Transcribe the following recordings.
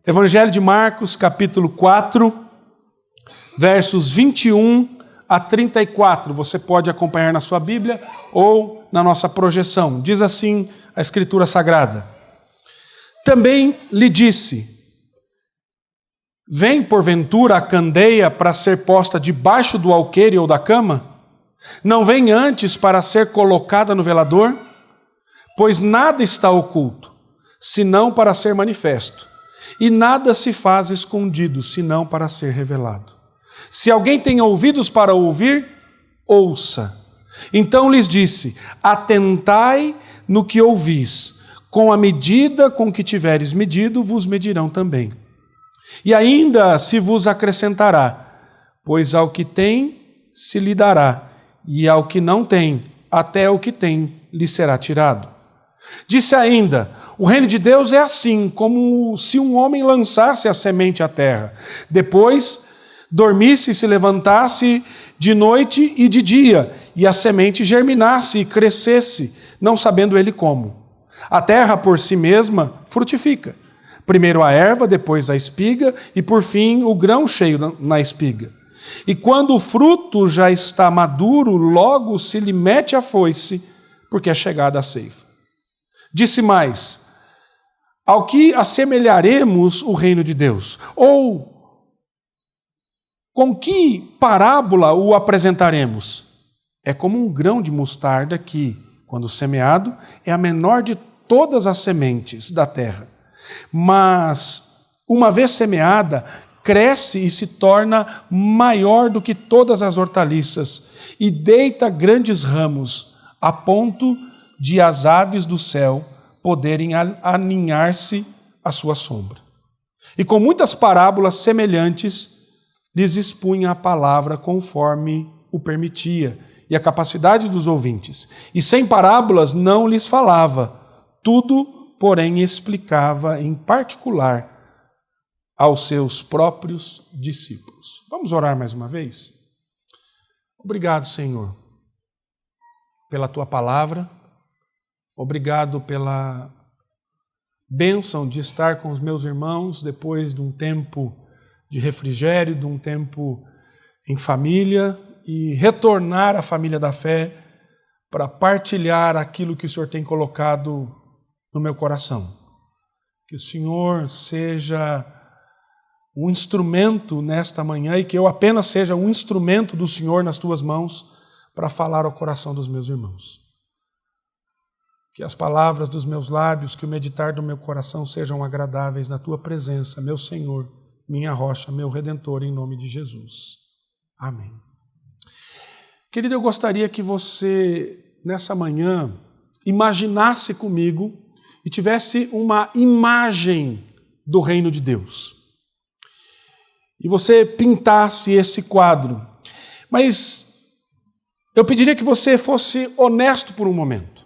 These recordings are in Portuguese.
Evangelho de Marcos, capítulo 4, versos 21 a 34. Você pode acompanhar na sua Bíblia ou na nossa projeção. Diz assim a Escritura Sagrada. Também lhe disse: vem porventura a candeia para ser posta debaixo do alqueire ou da cama? Não vem antes para ser colocada no velador? Pois nada está oculto, senão para ser manifesto. E nada se faz escondido, senão para ser revelado. Se alguém tem ouvidos para ouvir, ouça. Então lhes disse: atentai no que ouvis, com a medida com que tiveres medido, vos medirão também. E ainda se vos acrescentará, pois ao que tem se lhe dará, e ao que não tem, até o que tem lhe será tirado. Disse ainda: o reino de Deus é assim, como se um homem lançasse a semente à terra. Depois dormisse e se levantasse de noite e de dia, e a semente germinasse e crescesse, não sabendo ele como. A terra por si mesma frutifica. Primeiro a erva, depois a espiga, e por fim o grão cheio na espiga. E quando o fruto já está maduro, logo se lhe mete a foice, porque é chegada a ceifa. Disse mais: ao que assemelharemos o reino de Deus? Ou com que parábola o apresentaremos? É como um grão de mostarda que, quando semeado, é a menor de todas as sementes da terra. Mas, uma vez semeada, cresce e se torna maior do que todas as hortaliças e deita grandes ramos, a ponto de as aves do céu poderem aninhar-se à sua sombra. E com muitas parábolas semelhantes, lhes expunha a palavra conforme o permitia e a capacidade dos ouvintes. E sem parábolas não lhes falava, tudo, porém, explicava em particular aos seus próprios discípulos. Vamos orar mais uma vez? Obrigado, Senhor, pela Tua palavra. Obrigado pela bênção de estar com os meus irmãos depois de um tempo de refrigério, de um tempo em família e retornar à família da fé para partilhar aquilo que o Senhor tem colocado no meu coração. Que o Senhor seja um instrumento nesta manhã e que eu apenas seja um instrumento do Senhor nas Tuas mãos para falar ao coração dos meus irmãos. Que as palavras dos meus lábios, que o meditar do meu coração sejam agradáveis na Tua presença, meu Senhor, minha rocha, meu Redentor, em nome de Jesus. Amém. Querido, eu gostaria que você, nessa manhã, imaginasse comigo e tivesse uma imagem do reino de Deus. E você pintasse esse quadro. Mas eu pediria que você fosse honesto por um momento.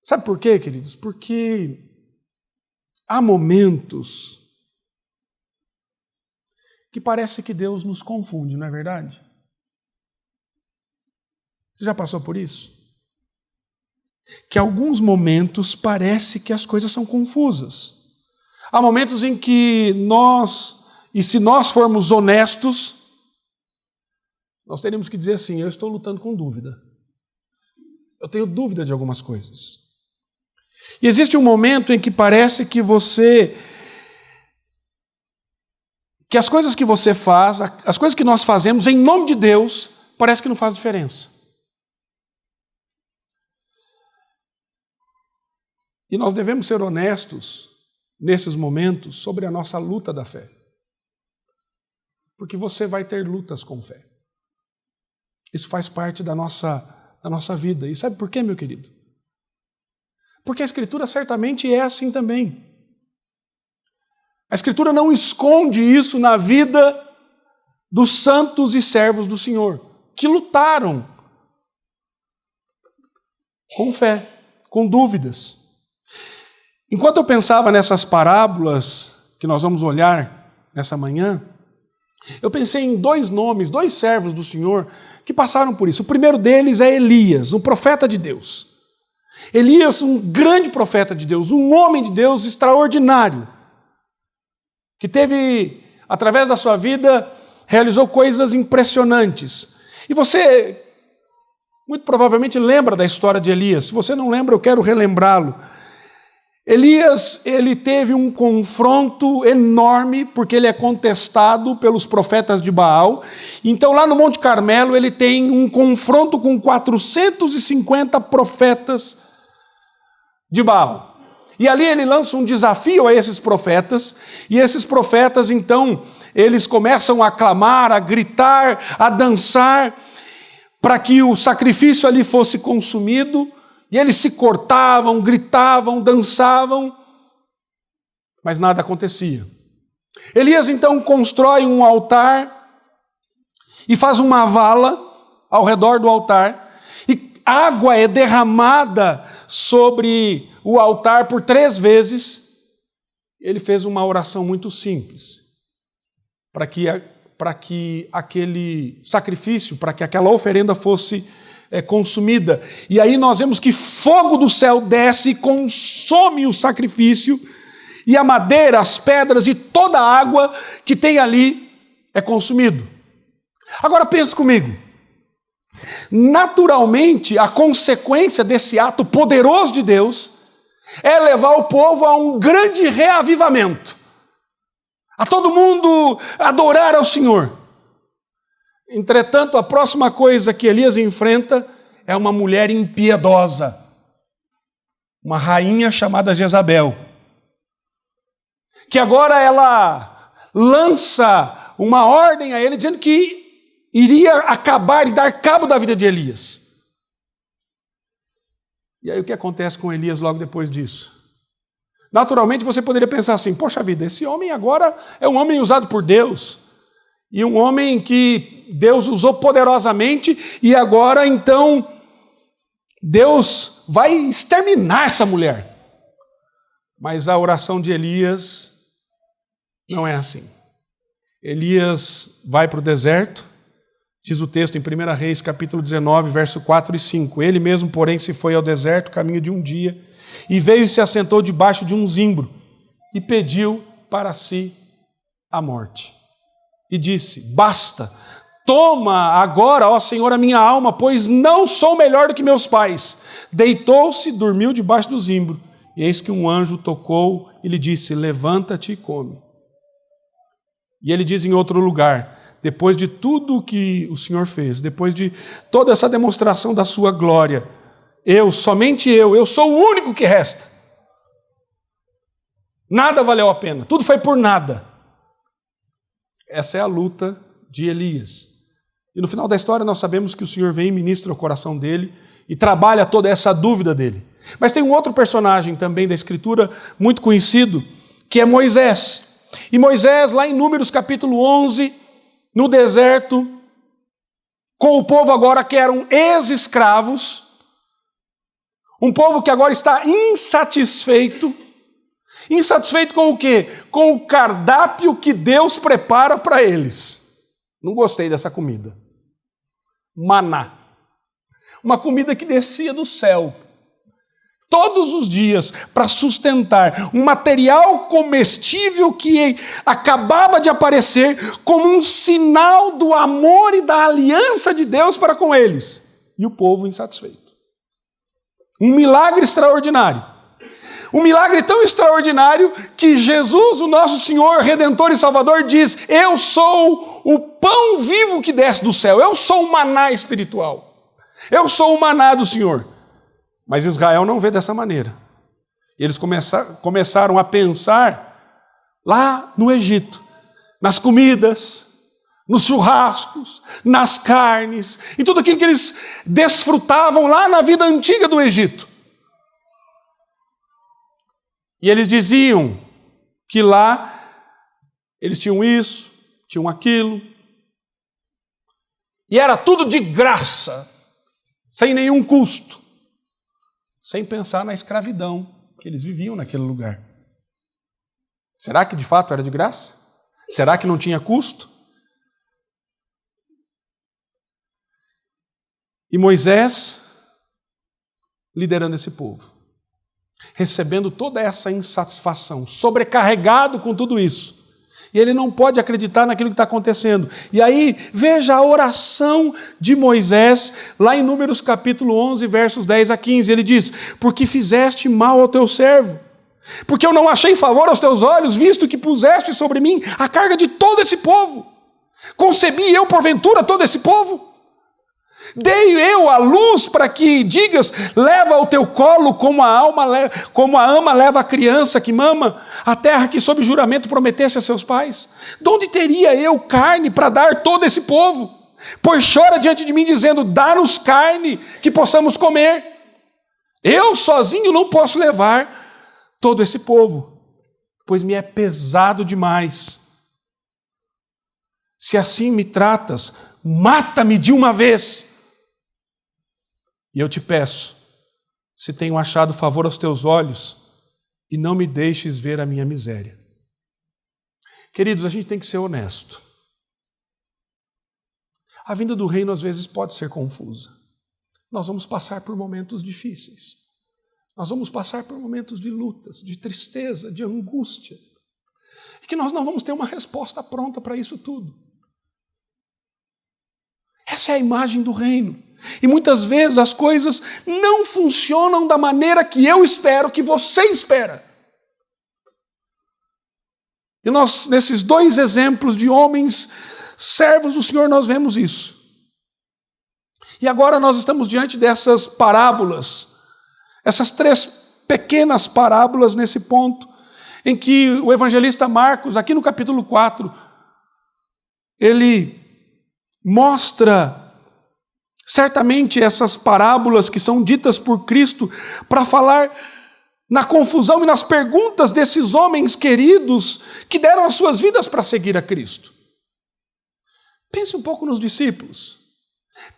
Sabe por quê, queridos? Porque há momentos que parece que Deus nos confunde, não é verdade? Você já passou por isso? Que alguns momentos parece que as coisas são confusas. Há momentos em que se nós formos honestos, nós teríamos que dizer assim: eu estou lutando com dúvida. Eu tenho dúvida de algumas coisas. E existe um momento em que parece que as coisas que você faz, as coisas que nós fazemos em nome de Deus, parece que não faz diferença. E nós devemos ser honestos nesses momentos sobre a nossa luta da fé. Porque você vai ter lutas com fé. Isso faz parte da nossa vida. E sabe por quê, meu querido? Porque a Escritura certamente é assim também. A Escritura não esconde isso na vida dos santos e servos do Senhor, que lutaram com fé, com dúvidas. Enquanto eu pensava nessas parábolas que nós vamos olhar nessa manhã, eu pensei em dois nomes, dois servos do Senhor que passaram por isso. O primeiro deles é Elias, um profeta de Deus. Elias, um grande profeta de Deus, um homem de Deus extraordinário, que teve, através da sua vida, realizou coisas impressionantes. E você, muito provavelmente, lembra da história de Elias. Se você não lembra, eu quero relembrá-lo. Elias, ele teve um confronto enorme, porque ele é contestado pelos profetas de Baal. Então, lá no Monte Carmelo, ele tem um confronto com 450 profetas de Baal. E ali ele lança um desafio a esses profetas, e esses profetas, então, eles começam a clamar, a gritar, a dançar, para que o sacrifício ali fosse consumido. E eles se cortavam, gritavam, dançavam, mas nada acontecia. Elias então constrói um altar e faz uma vala ao redor do altar, e água é derramada sobre o altar por 3 vezes. Ele fez uma oração muito simples, para que aquele sacrifício, para que aquela oferenda fosse consumida. E aí nós vemos que fogo do céu desce e consome o sacrifício, e a madeira, as pedras e toda a água que tem ali é consumido. Agora pense comigo. Naturalmente, a consequência desse ato poderoso de Deus é levar o povo a um grande reavivamento, a todo mundo adorar ao Senhor. Entretanto, a próxima coisa que Elias enfrenta é uma mulher impiedosa, uma rainha chamada Jezabel, que agora ela lança uma ordem a ele, dizendo que iria acabar e dar cabo da vida de Elias. E aí o que acontece com Elias logo depois disso? Naturalmente você poderia pensar assim: poxa vida, esse homem agora é um homem usado por Deus, e um homem que Deus usou poderosamente, e agora então Deus vai exterminar essa mulher. Mas a oração de Elias não é assim. Elias vai para o deserto, diz o texto em 1 Reis, capítulo 19, verso 4 e 5. Ele mesmo, porém, se foi ao deserto, caminho de um dia, e veio e se assentou debaixo de um zimbro, e pediu para si a morte. E disse: basta, toma agora, ó Senhor, a minha alma, pois não sou melhor do que meus pais. Deitou-se, dormiu debaixo do zimbro, e eis que um anjo tocou e lhe disse: levanta-te e come. E ele diz em outro lugar: depois de tudo o que o Senhor fez, depois de toda essa demonstração da sua glória, somente eu sou o único que resta. Nada valeu a pena, tudo foi por nada. Essa é a luta de Elias. E no final da história nós sabemos que o Senhor vem e ministra o coração dele e trabalha toda essa dúvida dele. Mas tem um outro personagem também da Escritura muito conhecido, que é Moisés. E Moisés, lá em Números capítulo 11, no deserto, com o povo agora que eram ex-escravos, um povo que agora está insatisfeito. Insatisfeito com o quê? Com o cardápio que Deus prepara para eles. Não gostei dessa comida. Maná. Uma comida que descia do céu todos os dias para sustentar um material comestível que acabava de aparecer como um sinal do amor e da aliança de Deus para com eles. E o povo insatisfeito. Um milagre extraordinário. Um milagre tão extraordinário que Jesus, o nosso Senhor, Redentor e Salvador, diz: eu sou o pão vivo que desce do céu, eu sou o maná espiritual, eu sou o maná do Senhor. Mas Israel não vê dessa maneira. Eles começaram a pensar lá no Egito, nas comidas, nos churrascos, nas carnes, e tudo aquilo que eles desfrutavam lá na vida antiga do Egito. E eles diziam que lá eles tinham isso, tinham aquilo, e era tudo de graça, sem nenhum custo, sem pensar na escravidão que eles viviam naquele lugar. Será que de fato era de graça? Será que não tinha custo? E Moisés liderando esse povo, recebendo toda essa insatisfação, sobrecarregado com tudo isso. E ele não pode acreditar naquilo que está acontecendo. E aí, veja a oração de Moisés, lá em Números capítulo 11, versos 10 a 15. Ele diz: porque fizeste mal ao teu servo, porque eu não achei favor aos teus olhos, visto que puseste sobre mim a carga de todo esse povo. Concebi eu, porventura, todo esse povo? Dei eu a luz para que digas: leva ao teu colo como a ama leva a criança que mama, a terra que sob juramento prometeste a seus pais? De onde teria eu carne para dar todo esse povo? Pois chora diante de mim dizendo: dá-nos carne que possamos comer. Eu sozinho não posso levar todo esse povo, pois me é pesado demais. Se assim me tratas, mata-me de uma vez. E eu te peço, se tenho achado favor aos teus olhos, e não me deixes ver a minha miséria. Queridos, a gente tem que ser honesto. A vinda do reino às vezes pode ser confusa. Nós vamos passar por momentos difíceis. Nós vamos passar por momentos de lutas, de tristeza, de angústia. E que nós não vamos ter uma resposta pronta para isso tudo. Essa é a imagem do reino. E muitas vezes as coisas não funcionam da maneira que eu espero, que você espera. E nós, nesses dois exemplos de homens servos do Senhor, nós vemos isso. E agora nós estamos diante dessas parábolas, essas 3 pequenas parábolas nesse ponto, em que o evangelista Marcos, aqui no capítulo 4, ele mostra certamente essas parábolas que são ditas por Cristo para falar na confusão e nas perguntas desses homens queridos que deram as suas vidas para seguir a Cristo. Pense um pouco nos discípulos.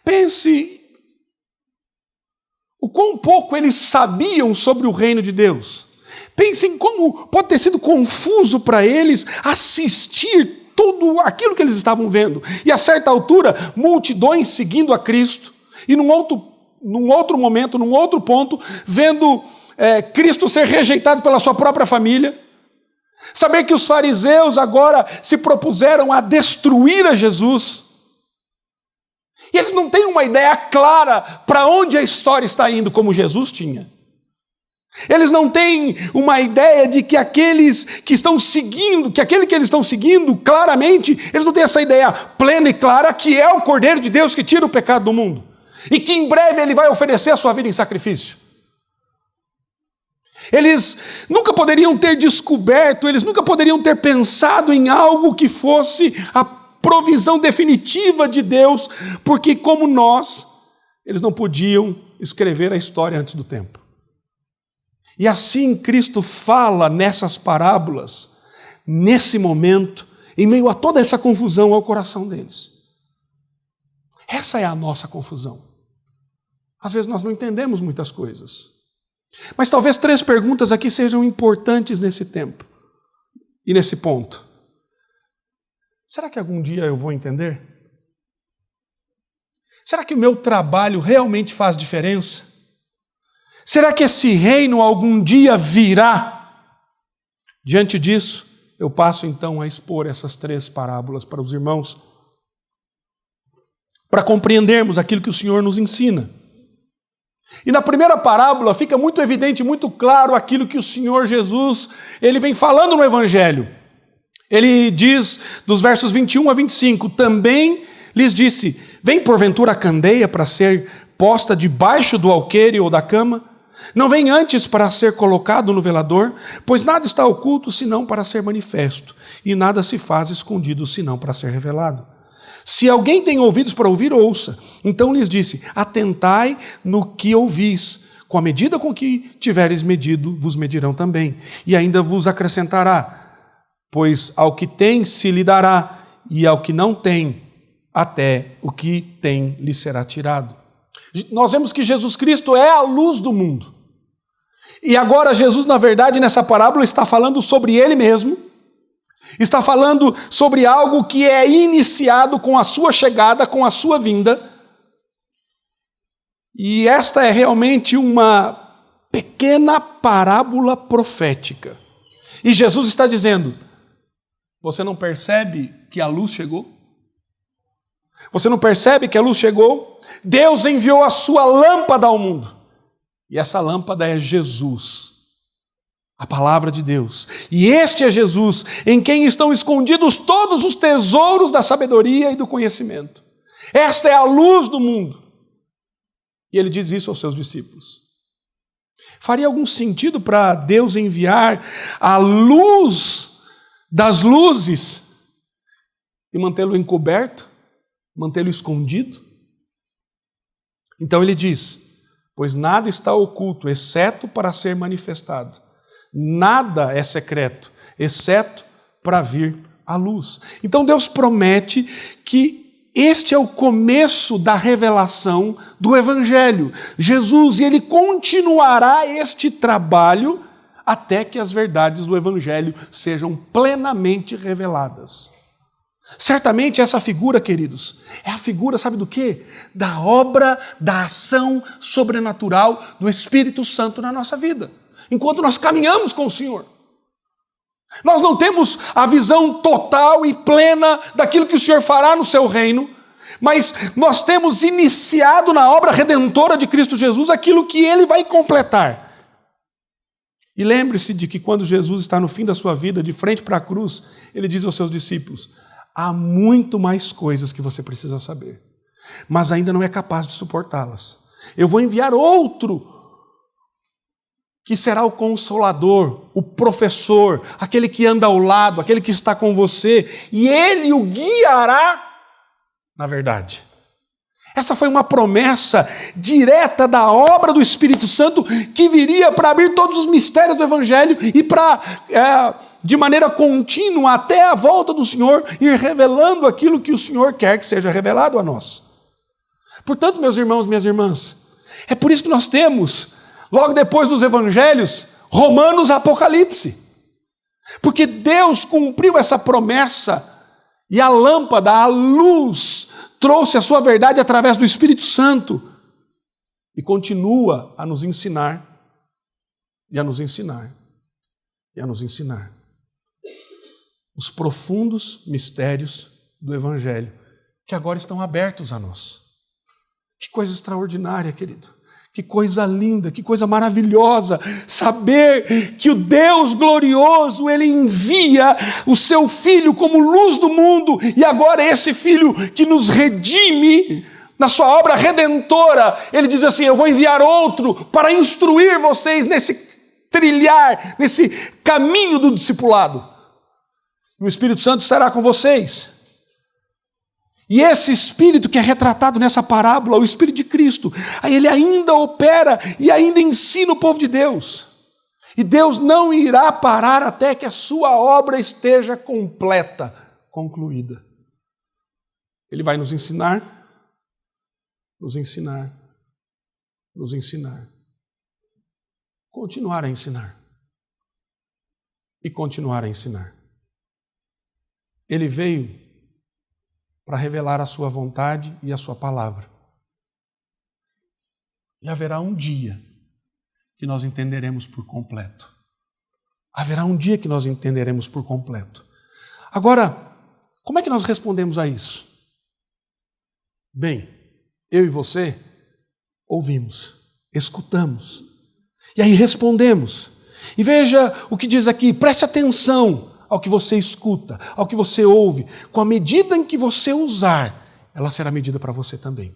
Pense o quão pouco eles sabiam sobre o reino de Deus. Pense em como pode ter sido confuso para eles assistir tudo aquilo que eles estavam vendo. E a certa altura, multidões seguindo a Cristo. E num outro momento, num outro ponto, vendo Cristo ser rejeitado pela sua própria família. Saber que os fariseus agora se propuseram a destruir a Jesus. E eles não têm uma ideia clara para onde a história está indo, como Jesus tinha. Eles não têm uma ideia de que aqueles que estão seguindo, que aquele que eles estão seguindo, claramente, eles não têm essa ideia plena e clara que é o Cordeiro de Deus que tira o pecado do mundo. E que em breve ele vai oferecer a sua vida em sacrifício. Eles nunca poderiam ter descoberto, eles nunca poderiam ter pensado em algo que fosse a provisão definitiva de Deus, porque como nós, eles não podiam escrever a história antes do tempo. E assim Cristo fala nessas parábolas, nesse momento, em meio a toda essa confusão ao coração deles. Essa é a nossa confusão. Às vezes nós não entendemos muitas coisas. Mas talvez 3 perguntas aqui sejam importantes nesse tempo e nesse ponto. Será que algum dia eu vou entender? Será que o meu trabalho realmente faz diferença? Será que esse reino algum dia virá? Diante disso, eu passo então a expor essas 3 parábolas para os irmãos, para compreendermos aquilo que o Senhor nos ensina. E na primeira parábola fica muito evidente, muito claro aquilo que o Senhor Jesus, ele vem falando no Evangelho. Ele diz, dos versos 21 a 25, também lhes disse, vem porventura a candeia para ser posta debaixo do alqueire ou da cama? Não vem antes para ser colocado no velador? Pois nada está oculto senão para ser manifesto, e nada se faz escondido senão para ser revelado. Se alguém tem ouvidos para ouvir, ouça. Então lhes disse, atentai no que ouvis, com a medida com que tiveres medido, vos medirão também, e ainda vos acrescentará, pois ao que tem se lhe dará, e ao que não tem, até o que tem lhe será tirado. Nós vemos que Jesus Cristo é a luz do mundo. E agora Jesus, na verdade, nessa parábola está falando sobre Ele mesmo, está falando sobre algo que é iniciado com a sua chegada, com a sua vinda. E esta é realmente uma pequena parábola profética. E Jesus está dizendo: você não percebe que a luz chegou? Você não percebe que a luz chegou? Deus enviou a sua lâmpada ao mundo. E essa lâmpada é Jesus, a palavra de Deus. E este é Jesus, em quem estão escondidos todos os tesouros da sabedoria e do conhecimento. Esta é a luz do mundo. E ele diz isso aos seus discípulos. Faria algum sentido para Deus enviar a luz das luzes e mantê-lo encoberto, mantê-lo escondido? Então ele diz: pois nada está oculto, exceto para ser manifestado. Nada é secreto, exceto para vir à luz. Então Deus promete que este é o começo da revelação do Evangelho. Jesus, e Ele continuará este trabalho até que as verdades do Evangelho sejam plenamente reveladas. Certamente essa figura, queridos, é a figura, sabe do quê? Da obra, da ação sobrenatural do Espírito Santo na nossa vida, enquanto nós caminhamos com o Senhor. Nós não temos a visão total e plena daquilo que o Senhor fará no seu reino, mas nós temos iniciado na obra redentora de Cristo Jesus aquilo que Ele vai completar. E lembre-se de que quando Jesus está no fim da sua vida, de frente para a cruz, Ele diz aos seus discípulos: há muito mais coisas que você precisa saber, mas ainda não é capaz de suportá-las. Eu vou enviar outro, que será o consolador, o professor, aquele que anda ao lado, aquele que está com você, e ele o guiará na verdade. Essa foi uma promessa direta da obra do Espírito Santo, que viria para abrir todos os mistérios do Evangelho e para, de maneira contínua, até a volta do Senhor, ir revelando aquilo que o Senhor quer que seja revelado a nós. Portanto, meus irmãos, minhas irmãs, é por isso que nós temos, logo depois dos Evangelhos, Romanos, Apocalipse. Porque Deus cumpriu essa promessa, e a lâmpada, a luz, trouxe a sua verdade através do Espírito Santo e continua a nos ensinar, e a nos ensinar, e a nos ensinar os profundos mistérios do Evangelho, que agora estão abertos a nós. Que coisa extraordinária, querido. Que coisa linda, que coisa maravilhosa, saber que o Deus glorioso, Ele envia o seu Filho como luz do mundo, e agora esse Filho que nos redime, na sua obra redentora, Ele diz assim: eu vou enviar outro para instruir vocês nesse trilhar, nesse caminho do discipulado. O Espírito Santo estará com vocês. E esse Espírito que é retratado nessa parábola, o Espírito de Cristo, aí ele ainda opera e ainda ensina o povo de Deus. E Deus não irá parar até que a sua obra esteja completa, concluída. Ele vai nos ensinar, nos ensinar, nos ensinar. Continuar a ensinar. E continuar a ensinar. Ele veio para revelar a sua vontade e a sua palavra. E haverá um dia que nós entenderemos por completo. Haverá um dia que nós entenderemos por completo. Agora, como é que nós respondemos a isso? Bem, eu e você ouvimos, escutamos, e aí respondemos. E veja o que diz aqui, preste atenção ao que você escuta, ao que você ouve. Com a medida em que você usar, ela será medida para você também.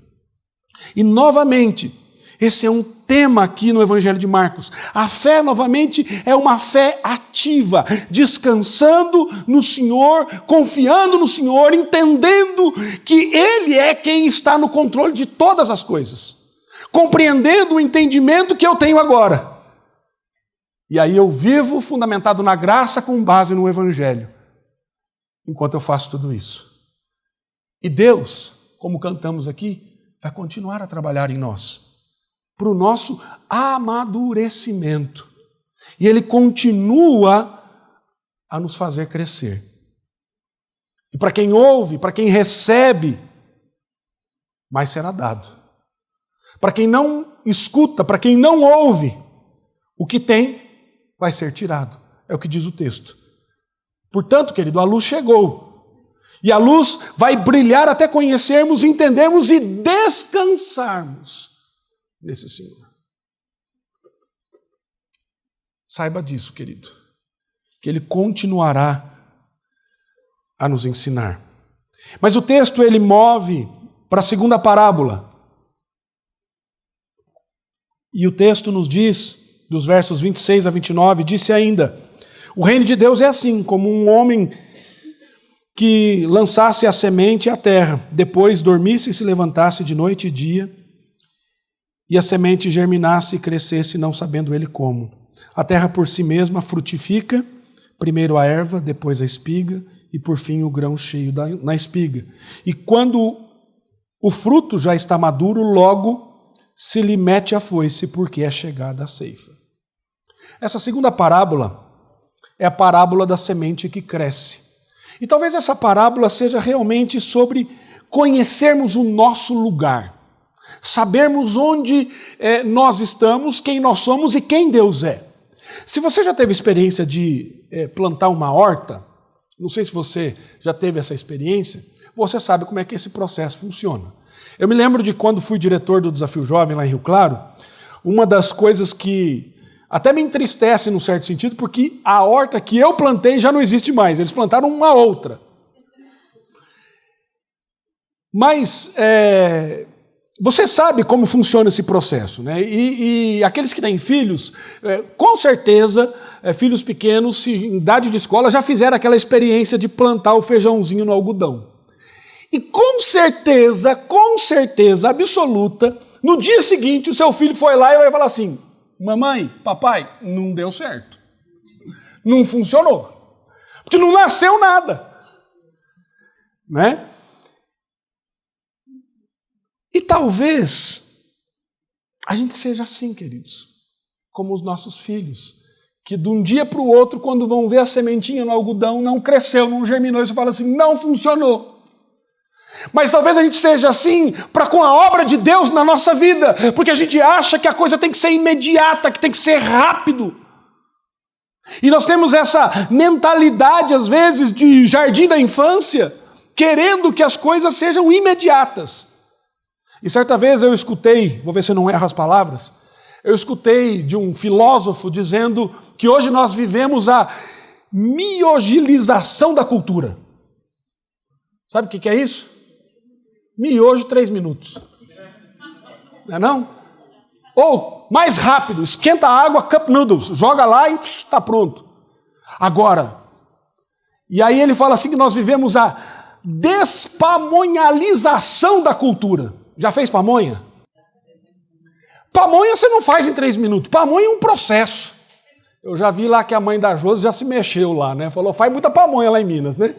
E novamente, esse é um tema aqui no Evangelho de Marcos. A fé, novamente, é uma fé ativa, descansando no Senhor, confiando no Senhor, entendendo que Ele é quem está no controle de todas as coisas, compreendendo o entendimento que eu tenho agora. E aí eu vivo fundamentado na graça com base no Evangelho, enquanto eu faço tudo isso. E Deus, como cantamos aqui, vai continuar a trabalhar em nós, para o nosso amadurecimento. E Ele continua a nos fazer crescer. E para quem ouve, para quem recebe, mais será dado. Para quem não escuta, para quem não ouve, o que tem vai ser tirado. É o que diz o texto. Portanto, querido, a luz chegou. E a luz vai brilhar até conhecermos, entendermos e descansarmos nesse Senhor. Saiba disso, querido, que Ele continuará a nos ensinar. Mas o texto, ele move para a segunda parábola. E o texto nos diz, dos versos 26 a 29, disse ainda: o reino de Deus é assim, como um homem que lançasse a semente à terra, depois dormisse e se levantasse de noite e dia, e a semente germinasse e crescesse, não sabendo ele como. A terra por si mesma frutifica, primeiro a erva, depois a espiga, e por fim o grão cheio na espiga. E quando o fruto já está maduro, logo se lhe mete a foice, porque é chegada a ceifa. Essa segunda parábola é a parábola da semente que cresce. E talvez essa parábola seja realmente sobre conhecermos o nosso lugar, sabermos onde nós estamos, quem nós somos e quem Deus é. Se você já teve experiência de plantar uma horta, não sei se você já teve essa experiência, você sabe como é que esse processo funciona. Eu me lembro de quando fui diretor do Desafio Jovem lá em Rio Claro, uma das coisas que até me entristece num certo sentido, porque a horta que eu plantei já não existe mais, eles plantaram uma outra. Mas você sabe como funciona esse processo, né? E aqueles que têm filhos, com certeza, filhos pequenos, em idade de escola, já fizeram aquela experiência de plantar o feijãozinho no algodão. E com certeza absoluta, no dia seguinte o seu filho foi lá e vai falar assim: mamãe, papai, não deu certo. Não funcionou. Porque não nasceu nada. Né? E talvez a gente seja assim, queridos, como os nossos filhos, que de um dia para o outro, quando vão ver a sementinha no algodão, não cresceu, não germinou, e você fala assim: não funcionou. Mas talvez a gente seja assim para com a obra de Deus na nossa vida, porque a gente acha que a coisa tem que ser imediata, que tem que ser rápido. E nós temos essa mentalidade, às vezes, de jardim da infância, querendo que as coisas sejam imediatas. E certa vez eu escutei, vou ver se eu não erro as palavras, eu escutei de um filósofo dizendo que hoje nós vivemos a miogilização da cultura. Sabe o que é isso? Miojo 3 minutos. Não é não? Ou, mais rápido, esquenta a água, cup noodles, joga lá e está pronto. Agora, e aí ele fala assim que nós vivemos a despamonhalização da cultura. Já fez pamonha? Pamonha você não faz em 3 minutos, pamonha é um processo. Eu já vi lá que a mãe da Josi já se mexeu lá, né? Falou, faz muita pamonha lá em Minas, né?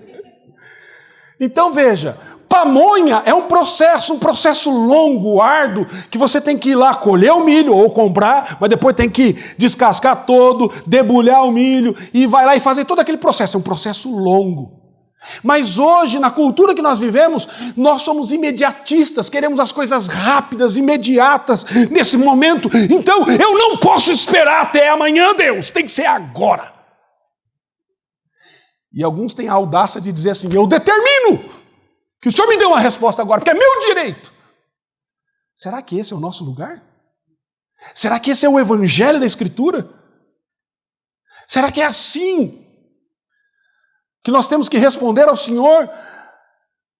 Então veja, pamonha é um processo longo, árduo, que você tem que ir lá colher o milho ou comprar, mas depois tem que descascar todo, debulhar o milho e vai lá e fazer todo aquele processo. É um processo longo. Mas hoje, na cultura que nós vivemos, nós somos imediatistas, queremos as coisas rápidas, imediatas, nesse momento. Então, eu não posso esperar até amanhã, Deus, tem que ser agora. E alguns têm a audácia de dizer assim, eu determino que o Senhor me dê uma resposta agora, porque é meu direito. Será que esse é o nosso lugar? Será que esse é o evangelho da Escritura? Será que é assim que nós temos que responder ao Senhor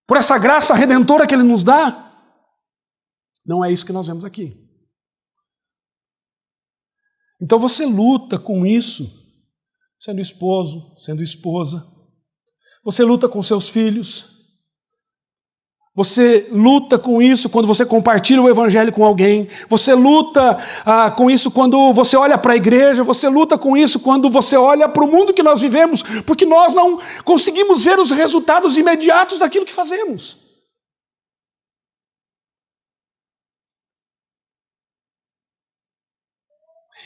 por essa graça redentora que Ele nos dá? Não é isso que nós vemos aqui. Então você luta com isso, sendo esposo, sendo esposa. Você luta com seus filhos. Você luta com isso quando você compartilha o evangelho com alguém. Você luta com isso quando você olha para a igreja. Você luta com isso quando você olha para o mundo que nós vivemos, porque nós não conseguimos ver os resultados imediatos daquilo que fazemos.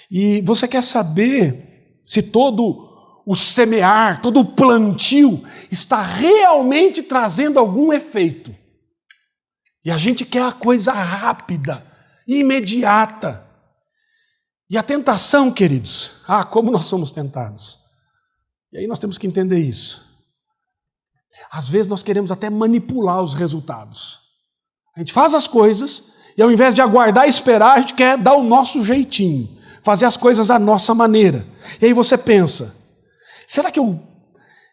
E você quer saber se todo o semear, todo o plantio está realmente trazendo algum efeito. E a gente quer a coisa rápida, imediata. E a tentação, queridos, como nós somos tentados. E aí nós temos que entender isso. Às vezes nós queremos até manipular os resultados. A gente faz as coisas e ao invés de aguardar e esperar, a gente quer dar o nosso jeitinho, fazer as coisas à nossa maneira. E aí você pensa, será que eu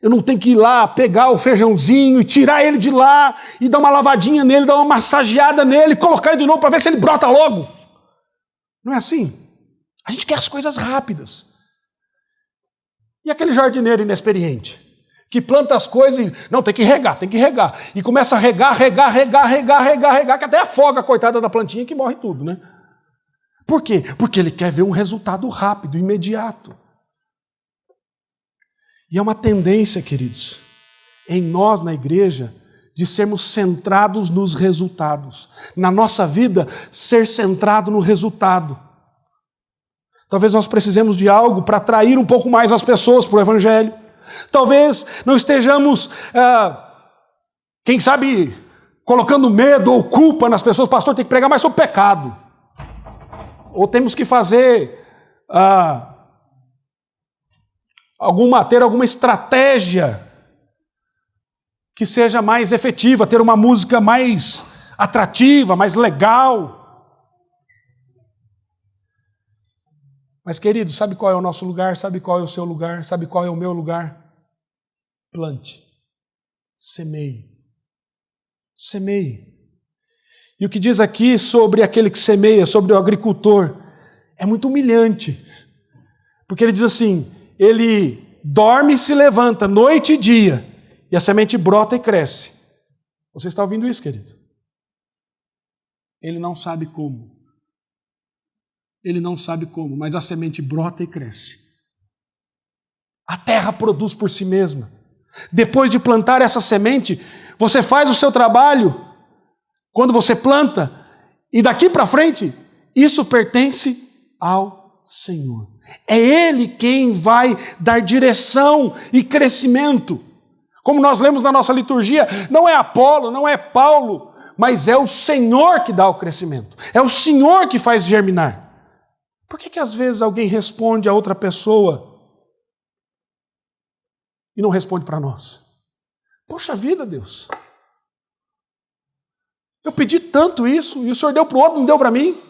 não tenho que ir lá pegar o feijãozinho e tirar ele de lá e dar uma lavadinha nele, dar uma massageada nele, colocar ele de novo para ver se ele brota logo? Não é assim? A gente quer as coisas rápidas. E aquele jardineiro inexperiente, que planta as coisas e, não, tem que regar. E começa a regar, que até afoga a coitada da plantinha que morre tudo, né? Por quê? Porque ele quer ver um resultado rápido, imediato. E é uma tendência, queridos, em nós, na igreja, de sermos centrados nos resultados. Na nossa vida, ser centrado no resultado. Talvez nós precisemos de algo para atrair um pouco mais as pessoas para o Evangelho. Talvez não estejamos, quem sabe, colocando medo ou culpa nas pessoas. Pastor, tem que pregar mais sobre pecado. Ou temos que fazer ter alguma estratégia que seja mais efetiva, ter uma música mais atrativa, mais legal. Mas, querido, sabe qual é o nosso lugar? Sabe qual é o seu lugar? Sabe qual é o meu lugar? Plante. Semeie. Semeie. E o que diz aqui sobre aquele que semeia, sobre o agricultor, é muito humilhante. Porque ele diz assim, ele dorme e se levanta noite e dia, e a semente brota e cresce. Você está ouvindo isso, querido? Ele não sabe como. Ele não sabe como, mas a semente brota e cresce. A terra produz por si mesma. Depois de plantar essa semente, você faz o seu trabalho. Quando você planta, e daqui para frente, isso pertence ao Senhor. É Ele quem vai dar direção e crescimento. Como nós lemos na nossa liturgia, não é Apolo, não é Paulo, mas é o Senhor que dá o crescimento. É o Senhor que faz germinar. Por que às vezes alguém responde a outra pessoa e não responde para nós? Poxa vida, Deus. Eu pedi tanto isso e o Senhor deu para o outro, não deu para mim.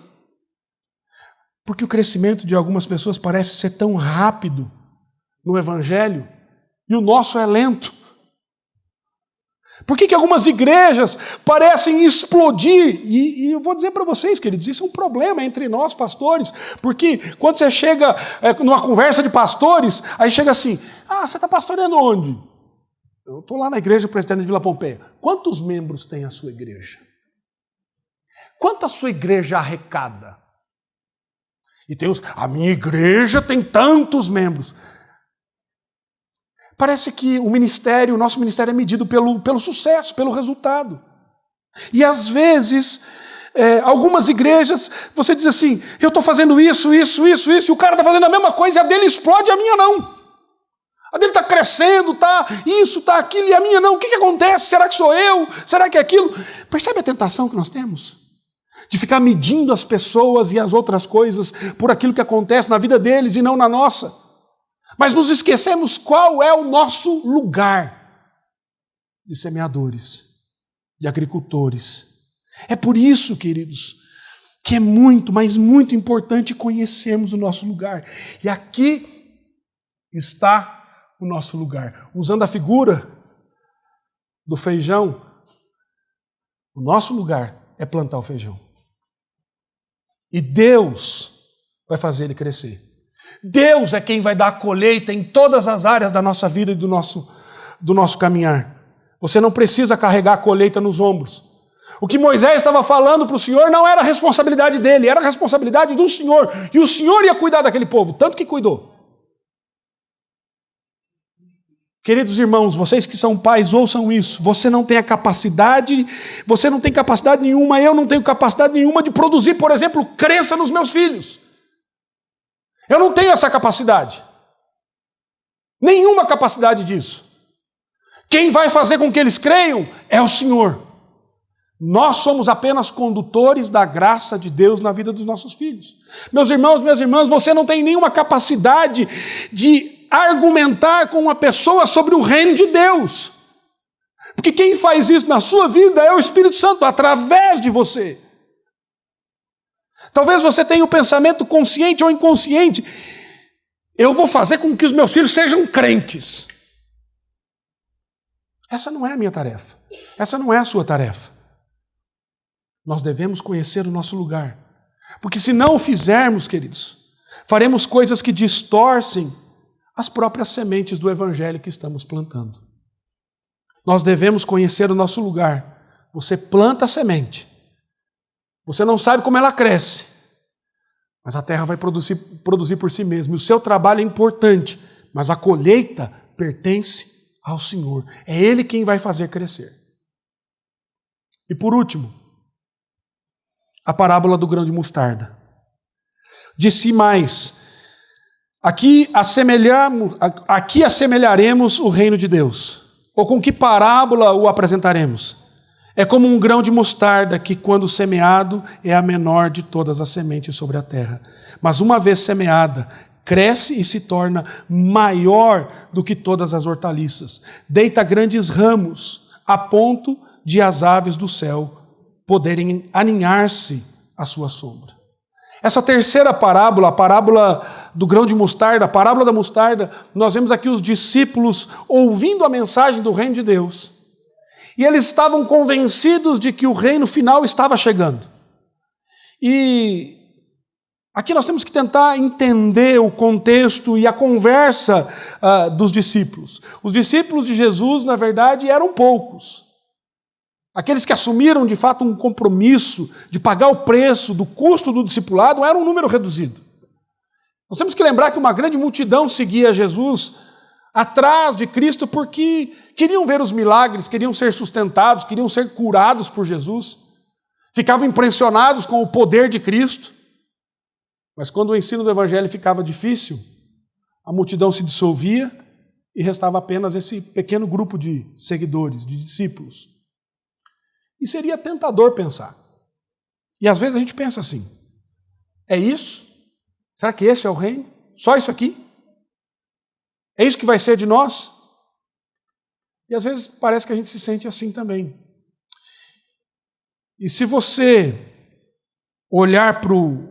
Porque o crescimento de algumas pessoas parece ser tão rápido no Evangelho e o nosso é lento. Por que algumas igrejas parecem explodir? E eu vou dizer para vocês, queridos, isso é um problema entre nós, pastores, porque quando você chega numa conversa de pastores, aí chega assim, você está pastoreando onde? Eu estou lá na igreja presbiteriana de Vila Pompeia. Quantos membros tem a sua igreja? Quanto a sua igreja arrecada? E a minha igreja tem tantos membros. Parece que o nosso ministério é medido pelo sucesso, pelo resultado. E às vezes, algumas igrejas, você diz assim, eu estou fazendo isso, e o cara está fazendo a mesma coisa, e a dele explode, e a minha não. A dele está crescendo, está isso, está aquilo, e a minha não. O que acontece? Será que sou eu? Será que é aquilo? Percebe a tentação que nós temos? De ficar medindo as pessoas e as outras coisas por aquilo que acontece na vida deles e não na nossa. Mas nos esquecemos qual é o nosso lugar de semeadores, de agricultores. É por isso, queridos, que é muito, mas muito importante conhecermos o nosso lugar. E aqui está o nosso lugar. Usando a figura do feijão, o nosso lugar é plantar o feijão. E Deus vai fazer ele crescer. Deus é quem vai dar a colheita em todas as áreas da nossa vida e do nosso caminhar. Você não precisa carregar a colheita nos ombros. O que Moisés estava falando para o Senhor não era a responsabilidade dele, era a responsabilidade do Senhor. E o Senhor ia cuidar daquele povo, tanto que cuidou. Queridos irmãos, vocês que são pais, ouçam isso. Você não tem capacidade nenhuma, eu não tenho capacidade nenhuma de produzir, por exemplo, crença nos meus filhos. Eu não tenho essa capacidade. Nenhuma capacidade disso. Quem vai fazer com que eles creiam é o Senhor. Nós somos apenas condutores da graça de Deus na vida dos nossos filhos. Meus irmãos, minhas irmãs, você não tem nenhuma capacidade de argumentar com uma pessoa sobre o reino de Deus. Porque quem faz isso na sua vida é o Espírito Santo, através de você. Talvez você tenha o pensamento consciente ou inconsciente: eu vou fazer com que os meus filhos sejam crentes. Essa não é a minha tarefa. Essa não é a sua tarefa. Nós devemos conhecer o nosso lugar. Porque se não o fizermos, queridos, faremos coisas que distorcem as próprias sementes do evangelho que estamos plantando. Nós devemos conhecer o nosso lugar. Você planta a semente. Você não sabe como ela cresce, mas a terra vai produzir por si mesma. E o seu trabalho é importante, mas a colheita pertence ao Senhor. É Ele quem vai fazer crescer. E por último, a parábola do grão de mostarda. Disse mais: aqui assemelharemos o reino de Deus. Ou com que parábola o apresentaremos? É como um grão de mostarda que, quando semeado, é a menor de todas as sementes sobre a terra. Mas uma vez semeada, cresce e se torna maior do que todas as hortaliças. Deita grandes ramos, a ponto de as aves do céu poderem aninhar-se à sua sombra. Essa terceira parábola, a parábola do grão de mostarda, a parábola da mostarda, nós vemos aqui os discípulos ouvindo a mensagem do reino de Deus. E eles estavam convencidos de que o reino final estava chegando. E aqui nós temos que tentar entender o contexto e a conversa dos discípulos. Os discípulos de Jesus, na verdade, eram poucos. Aqueles que assumiram, de fato, um compromisso de pagar o preço do custo do discipulado era um número reduzido. Nós temos que lembrar que uma grande multidão seguia Jesus atrás de Cristo porque queriam ver os milagres, queriam ser sustentados, queriam ser curados por Jesus. Ficavam impressionados com o poder de Cristo. Mas quando o ensino do Evangelho ficava difícil, a multidão se dissolvia e restava apenas esse pequeno grupo de seguidores, de discípulos. E seria tentador pensar. E às vezes a gente pensa assim: é isso? Será que esse é o reino? Só isso aqui? É isso que vai ser de nós? E às vezes parece que a gente se sente assim também. E se você olhar para o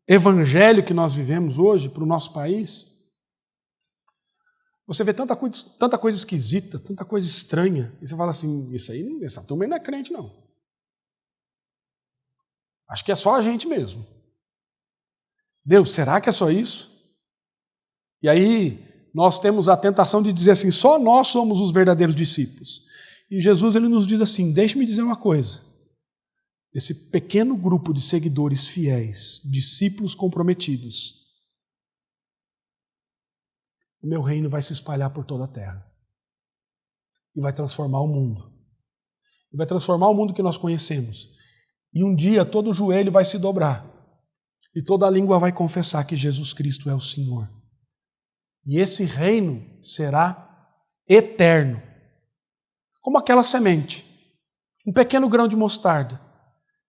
evangelho que nós vivemos hoje, para o nosso país, você vê tanta coisa esquisita, tanta coisa estranha, e você fala assim: isso aí, essa turma aí não é crente, não. Acho que é só a gente mesmo. Deus, será que é só isso? E aí nós temos a tentação de dizer assim: só nós somos os verdadeiros discípulos. E Jesus, ele nos diz assim: deixe-me dizer uma coisa. Esse pequeno grupo de seguidores fiéis, discípulos comprometidos, o meu reino vai se espalhar por toda a terra. E vai transformar o mundo. E vai transformar o mundo que nós conhecemos. E um dia todo joelho vai se dobrar. E toda língua vai confessar que Jesus Cristo é o Senhor. E esse reino será eterno. Como aquela semente. Um pequeno grão de mostarda.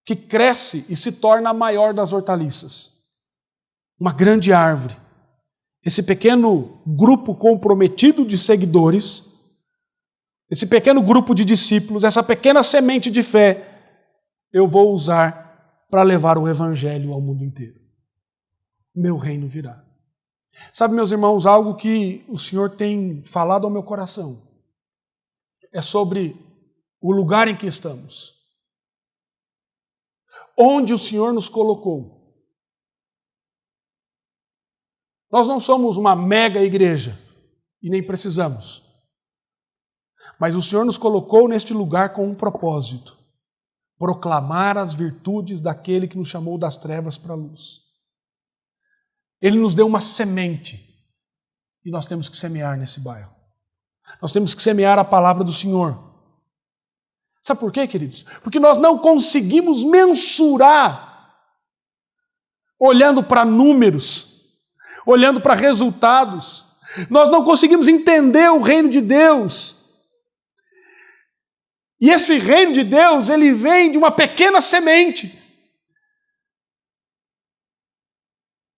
Que cresce e se torna a maior das hortaliças. Uma grande árvore. Esse pequeno grupo comprometido de seguidores, esse pequeno grupo de discípulos, essa pequena semente de fé, eu vou usar para levar o evangelho ao mundo inteiro. Meu reino virá. Sabe, meus irmãos, algo que o Senhor tem falado ao meu coração é sobre o lugar em que estamos. Onde o Senhor nos colocou. Nós não somos uma mega igreja e nem precisamos. Mas o Senhor nos colocou neste lugar com um propósito: proclamar as virtudes daquele que nos chamou das trevas para a luz. Ele nos deu uma semente e nós temos que semear nesse bairro. Nós temos que semear a palavra do Senhor. Sabe por quê, queridos? Porque nós não conseguimos mensurar olhando para números, olhando para resultados. Nós não conseguimos entender o reino de Deus E esse reino de Deus, ele vem de uma pequena semente,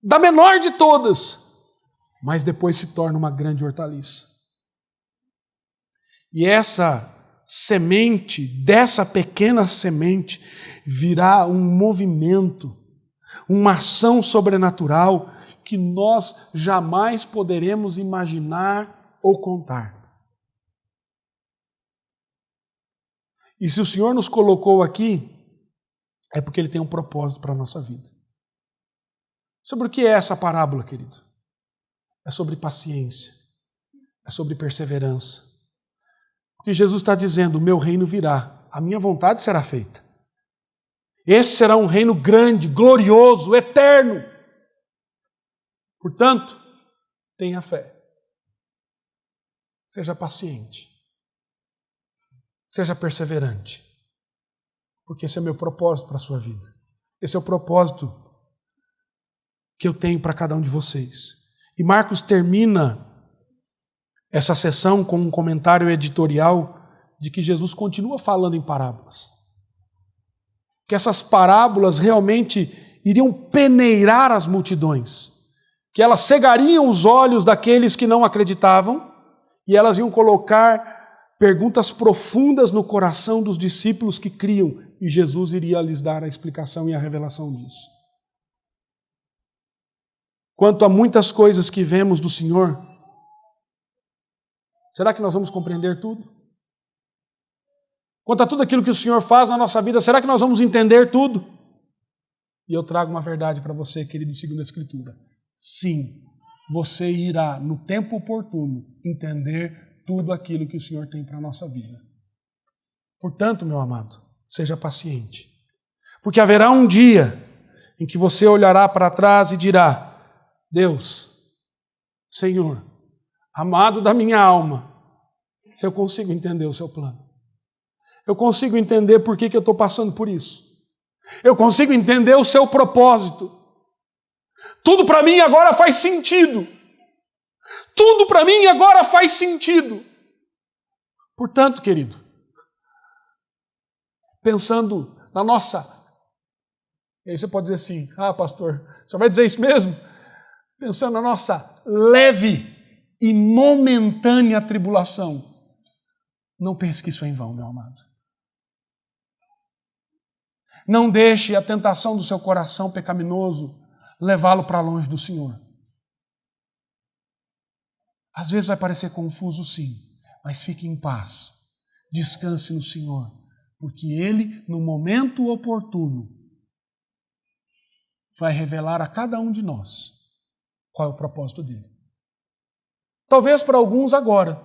da menor de todas, mas depois se torna uma grande hortaliça. E essa semente, dessa pequena semente, virá um movimento, uma ação sobrenatural que nós jamais poderemos imaginar ou contar. E se o Senhor nos colocou aqui, é porque Ele tem um propósito para a nossa vida. Sobre o que é essa parábola, querido? É sobre paciência, é sobre perseverança. Porque Jesus está dizendo, o meu reino virá, a minha vontade será feita. Esse será um reino grande, glorioso, eterno. Portanto, tenha fé. Seja paciente. Seja perseverante. Porque esse é meu propósito para a sua vida. Esse é o propósito que eu tenho para cada um de vocês. E Marcos termina essa sessão com um comentário editorial de que Jesus continua falando em parábolas. Que essas parábolas realmente iriam peneirar as multidões. Que elas cegariam os olhos daqueles que não acreditavam e elas iam colocar perguntas profundas no coração dos discípulos que criam, e Jesus iria lhes dar a explicação e a revelação disso. Quanto a muitas coisas que vemos do Senhor, será que nós vamos compreender tudo? Quanto a tudo aquilo que o Senhor faz na nossa vida, será que nós vamos entender tudo? E eu trago uma verdade para você, querido, segundo a Escritura. Sim, você irá, no tempo oportuno, entender tudo aquilo que o Senhor tem para a nossa vida. Portanto, meu amado, seja paciente. Porque haverá um dia em que você olhará para trás e dirá, Deus, Senhor, amado da minha alma, eu consigo entender o seu plano. Eu consigo entender por que eu estou passando por isso. Eu consigo entender o seu propósito. Tudo para mim agora faz sentido. Tudo para mim agora faz sentido. Portanto, querido, pensando na nossa... E aí você pode dizer assim, pastor, você vai dizer isso mesmo? Pensando na nossa leve e momentânea tribulação. Não pense que isso é em vão, meu amado. Não deixe a tentação do seu coração pecaminoso levá-lo para longe do Senhor. Às vezes vai parecer confuso, sim, mas fique em paz. Descanse no Senhor, porque Ele, no momento oportuno, vai revelar a cada um de nós qual é o propósito dele. Talvez para alguns agora,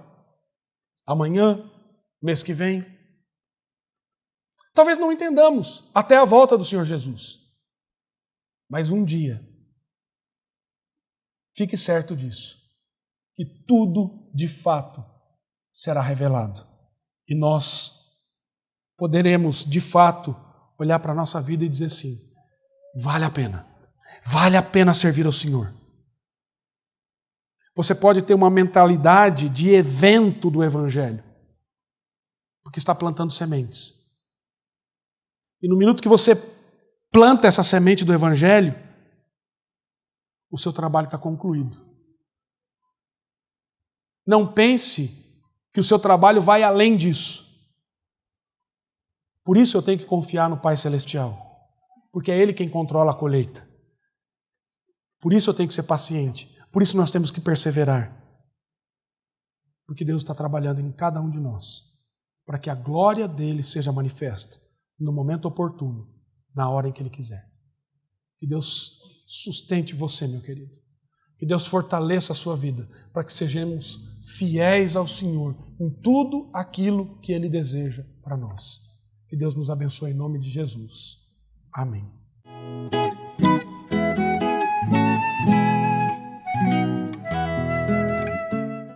amanhã, mês que vem. Talvez não entendamos até a volta do Senhor Jesus. Mas um dia, fique certo disso, que tudo de fato será revelado. E nós poderemos de fato olhar para a nossa vida e dizer assim, vale a pena servir ao Senhor. Você pode ter uma mentalidade de evento do Evangelho, porque está plantando sementes. E no minuto que você planta essa semente do Evangelho, o seu trabalho está concluído. Não pense que o seu trabalho vai além disso. Por isso eu tenho que confiar no Pai Celestial, porque é Ele quem controla a colheita. Por isso eu tenho que ser paciente. Por isso nós temos que perseverar. Porque Deus está trabalhando em cada um de nós, para que a glória dele seja manifesta no momento oportuno, na hora em que Ele quiser. Que Deus sustente você, meu querido. Que Deus fortaleça a sua vida, para que sejamos fiéis ao Senhor em tudo aquilo que Ele deseja para nós. Que Deus nos abençoe em nome de Jesus. Amém.